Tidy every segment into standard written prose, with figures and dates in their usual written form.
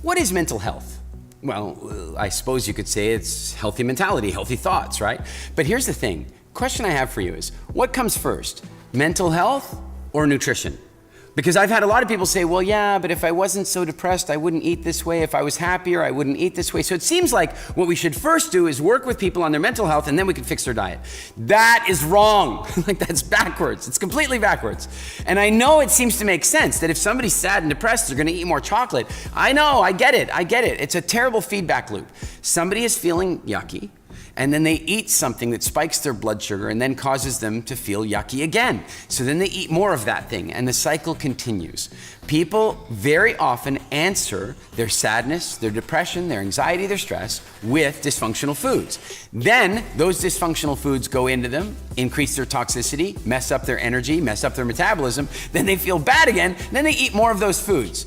What is mental health? Well, I suppose you could say it's healthy mentality, healthy thoughts, right? But here's the thing. Question I have for you is, what comes first, mental health or nutrition? Because I've had a lot of people say, well, yeah, but if I wasn't so depressed, I wouldn't eat this way. If I was happier, I wouldn't eat this way. So it seems like what we should first do is work with people on their mental health, and then we can fix their diet. That is wrong. Like, that's backwards. It's completely backwards. And I know it seems to make sense that if somebody's sad and depressed, they're gonna eat more chocolate. I know, I get it. It's a terrible feedback loop. Somebody is feeling yucky, and then they eat something that spikes their blood sugar and then causes them to feel yucky again. So then they eat more of that thing, and the cycle continues. People very often answer their sadness, their depression, their anxiety, their stress with dysfunctional foods. Then those dysfunctional foods go into them, increase their toxicity, mess up their energy, mess up their metabolism, then they feel bad again, then they eat more of those foods.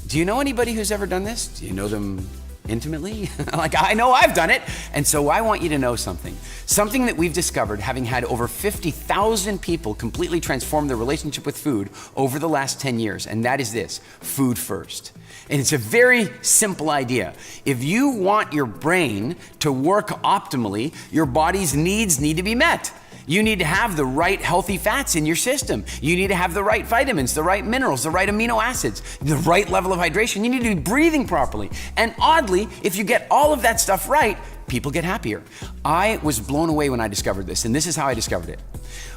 Do you know anybody who's ever done this? Do you know them intimately? Like, I know I've done it. And so I want you to know something that we've discovered, having had over 50,000 people completely transform their relationship with food over the last 10 years. And that is this: food first. And it's a very simple idea. If you want your brain to work optimally, your body's needs need to be met. You need to have the right healthy fats in your system. You need to have the right vitamins, the right minerals, the right amino acids, the right level of hydration. You need to be breathing properly. And oddly, if you get all of that stuff right, people get happier. I was blown away when I discovered this, and this is how I discovered it.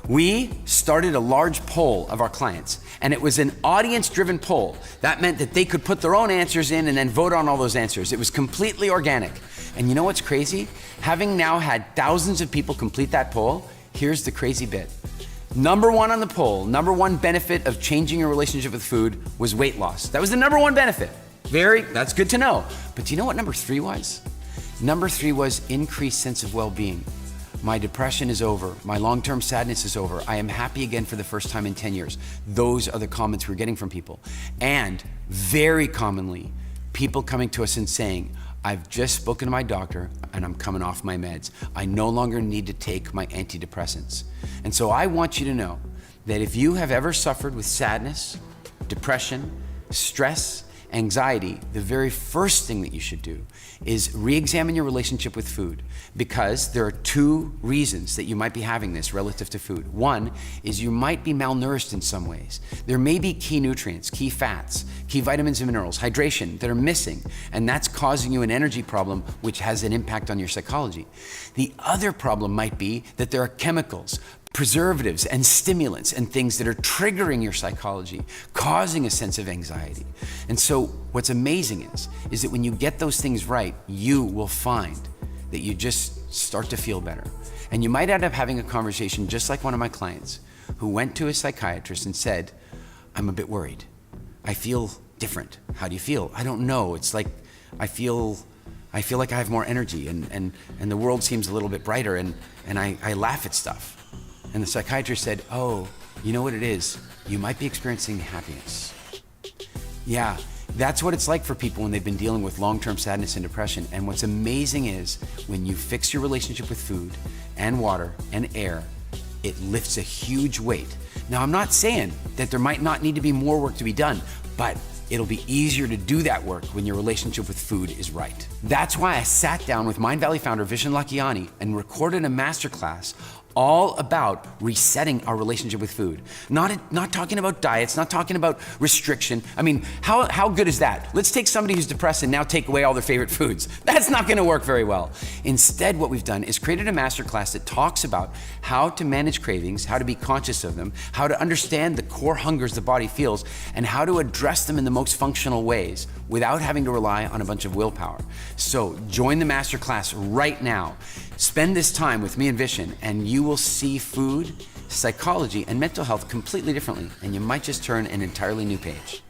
We started a large poll of our clients, and it was an audience-driven poll. That meant that they could put their own answers in and then vote on all those answers. It was completely organic. And you know what's crazy? Having now had thousands of people complete that poll, here's the crazy bit. Number one on the poll, number one benefit of changing your relationship with food was weight loss. That was the number one benefit. That's good to know. But do you know what number three was? Number three was increased sense of well-being. My depression is over. My long-term sadness is over. I am happy again for the first time in 10 years. Those are the comments we're getting from people. And very commonly, people coming to us and saying, I've just spoken to my doctor and I'm coming off my meds. I no longer need to take my antidepressants. And so I want you to know that if you have ever suffered with sadness, depression, stress, anxiety, the very first thing that you should do is re-examine your relationship with food, because there are two reasons that you might be having this relative to food. One is you might be malnourished in some ways. There may be key nutrients, key fats, key vitamins and minerals, hydration that are missing, and that's causing you an energy problem, which has an impact on your psychology. The other problem might be that there are chemicals, preservatives and stimulants and things that are triggering your psychology, causing a sense of anxiety. And so what's amazing is that when you get those things right, you will find that you just start to feel better. And you might end up having a conversation just like one of my clients who went to a psychiatrist and said, I'm a bit worried. I feel different. How do you feel? I don't know. It's like I feel like I have more energy and the world seems a little bit brighter and I laugh at stuff. And the psychiatrist said, oh, you know what it is? You might be experiencing happiness. Yeah, that's what it's like for people when they've been dealing with long-term sadness and depression. And what's amazing is when you fix your relationship with food and water and air, it lifts a huge weight. Now, I'm not saying that there might not need to be more work to be done, but it'll be easier to do that work when your relationship with food is right. That's why I sat down with Mind Valley founder Vishen Lakhiani and recorded a masterclass all about resetting our relationship with food. Not talking about diets, not talking about restriction. I mean, how good is that? Let's take somebody who's depressed and now take away all their favorite foods. That's not gonna work very well. Instead, what we've done is created a masterclass that talks about how to manage cravings, how to be conscious of them, how to understand the core hungers the body feels, and how to address them in the most functional ways without having to rely on a bunch of willpower. So join the masterclass right now. Spend this time with me and Vishen, and you will see food, psychology, and mental health completely differently, and you might just turn an entirely new page.